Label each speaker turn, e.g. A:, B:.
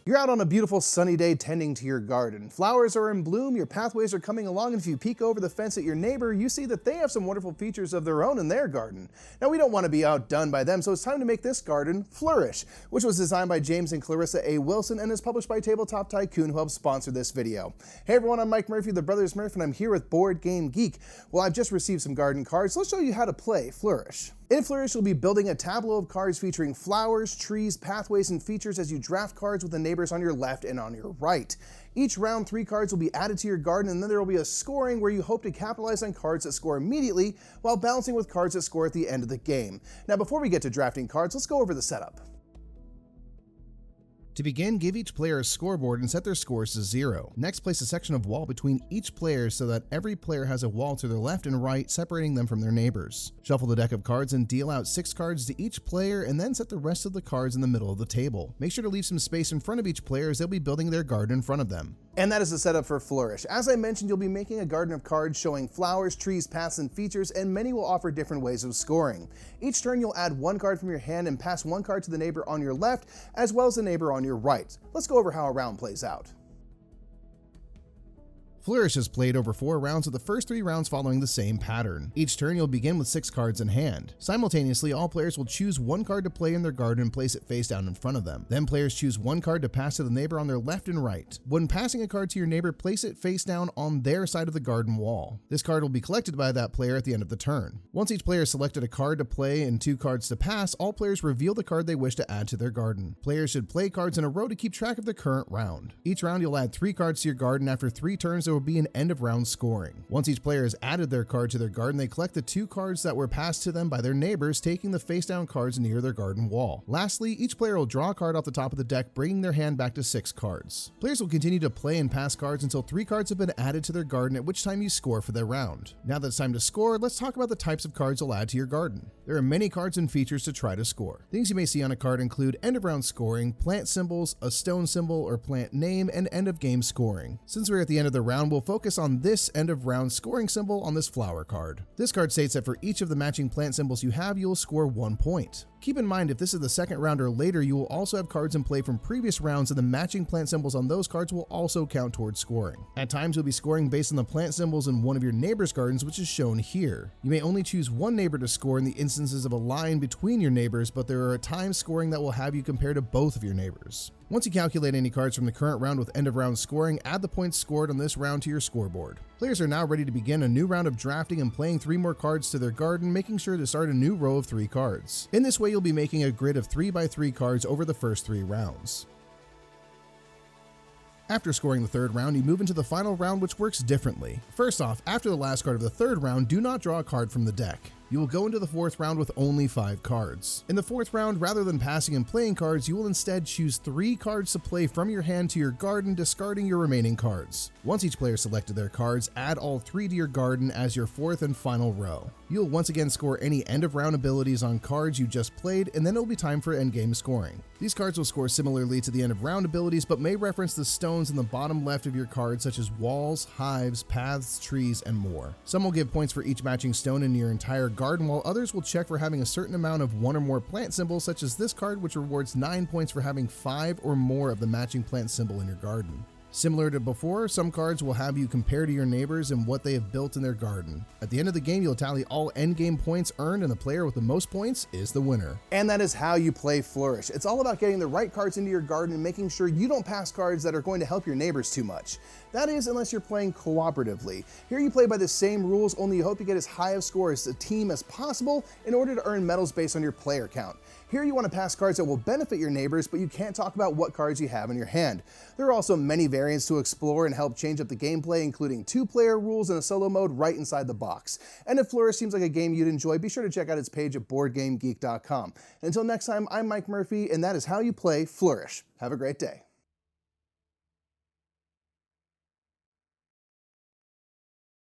A: You're out on a beautiful sunny day tending to your garden. Flowers are in bloom, your pathways are coming along, and if you peek over the fence at your neighbor, you see that they have some wonderful features of their own in their garden. Now, we don't want to be outdone by them, so it's time to make this garden flourish, which was designed by James and Clarissa A. Wilson and is published by Tabletop Tycoon, who helped sponsor this video. Hey everyone, I'm Mike Murphy, the Brothers Murph, and I'm here with Board Game Geek. Well, I've just received some garden cards, so let's show you how to play Flourish. In Flourish, you'll be building a tableau of cards featuring flowers, trees, pathways, and features as you draft cards with the neighbors on your left and on your right. Each round, 3 cards will be added to your garden, and then there will be a scoring where you hope to capitalize on cards that score immediately while balancing with cards that score at the end of the game. Now, before we get to drafting cards, let's go over the setup. To begin, give each player a scoreboard and set their scores to 0. Next, place a section of wall between each player so that every player has a wall to their left and right, separating them from their neighbors. Shuffle the deck of cards and deal out 6 cards to each player, and then set the rest of the cards in the middle of the table. Make sure to leave some space in front of each player as they'll be building their garden in front of them. And that is the setup for Flourish. As I mentioned, you'll be making a garden of cards showing flowers, trees, paths, and features, and many will offer different ways of scoring. Each turn, you'll add 1 card from your hand and pass 1 card to the neighbor on your left, as well as the neighbor on your right. Let's go over how a round plays out. Flourish is played over 4 rounds, with the first 3 rounds following the same pattern. Each turn you'll begin with 6 cards in hand. Simultaneously, all players will choose 1 card to play in their garden and place it face down in front of them. Then players choose 1 card to pass to the neighbor on their left and right. When passing a card to your neighbor, place it face down on their side of the garden wall. This card will be collected by that player at the end of the turn. Once each player has selected a card to play and 2 cards to pass, all players reveal the card they wish to add to their garden. Players should play cards in a row to keep track of the current round. Each round you'll add 3 cards to your garden. After 3 turns, there will be an end of round scoring. Once each player has added their card to their garden, they collect the 2 cards that were passed to them by their neighbors, taking the face down cards near their garden wall. Lastly, each player will draw a card off the top of the deck, bringing their hand back to 6 cards. Players will continue to play and pass cards until 3 cards have been added to their garden, at which time you score for their round. Now that it's time to score, let's talk about the types of cards you'll add to your garden. There are many cards and features to try to score. Things you may see on a card include end of round scoring, plant symbols, a stone symbol or plant name, and end of game scoring. Since we're at the end of the round, we'll focus on this end of round scoring symbol on this flower card. This card states that for each of the matching plant symbols you have, you will score 1 point. Keep in mind, if this is the second round or later, you will also have cards in play from previous rounds, and the matching plant symbols on those cards will also count towards scoring. At times, you'll be scoring based on the plant symbols in one of your neighbor's gardens, which is shown here. You may only choose 1 neighbor to score in the instances of a line between your neighbors, but there are times scoring that will have you compare to both of your neighbors. Once you calculate any cards from the current round with end of round scoring, add the points scored on this round to your scoreboard. Players are now ready to begin a new round of drafting and playing 3 more cards to their garden, making sure to start a new row of 3 cards. In this way, you'll be making a grid of 3 by 3 cards over the first 3 rounds. After scoring the 3rd round, you move into the final round, which works differently. First off, after the last card of the 3rd round, do not draw a card from the deck. You will go into the 4th round with only 5 cards. In the 4th round, rather than passing and playing cards, you will instead choose 3 cards to play from your hand to your garden, discarding your remaining cards. Once each player selected their cards, add all 3 to your garden as your 4th and final row. You'll once again score any end of round abilities on cards you just played, and then it'll be time for endgame scoring. These cards will score similarly to the end of round abilities, but may reference the stones in the bottom left of your card, such as walls, hives, paths, trees, and more. Some will give points for each matching stone in your entire garden, while others will check for having a certain amount of 1 or more plant symbols, such as this card, which rewards 9 points for having 5 or more of the matching plant symbol in your garden. Similar to before, some cards will have you compare to your neighbors and what they have built in their garden. At the end of the game, you'll tally all endgame points earned, and the player with the most points is the winner. And that is how you play Flourish. It's all about getting the right cards into your garden and making sure you don't pass cards that are going to help your neighbors too much. That is, unless you're playing cooperatively. Here you play by the same rules, only you hope to get as high of score as a team as possible in order to earn medals based on your player count. Here you want to pass cards that will benefit your neighbors, but you can't talk about what cards you have in your hand. There are also many variants to explore and help change up the gameplay, including 2-player rules and a solo mode right inside the box. And if Flourish seems like a game you'd enjoy, be sure to check out its page at BoardGameGeek.com. Until next time, I'm Mike Murphy, and that is how you play Flourish. Have a great day.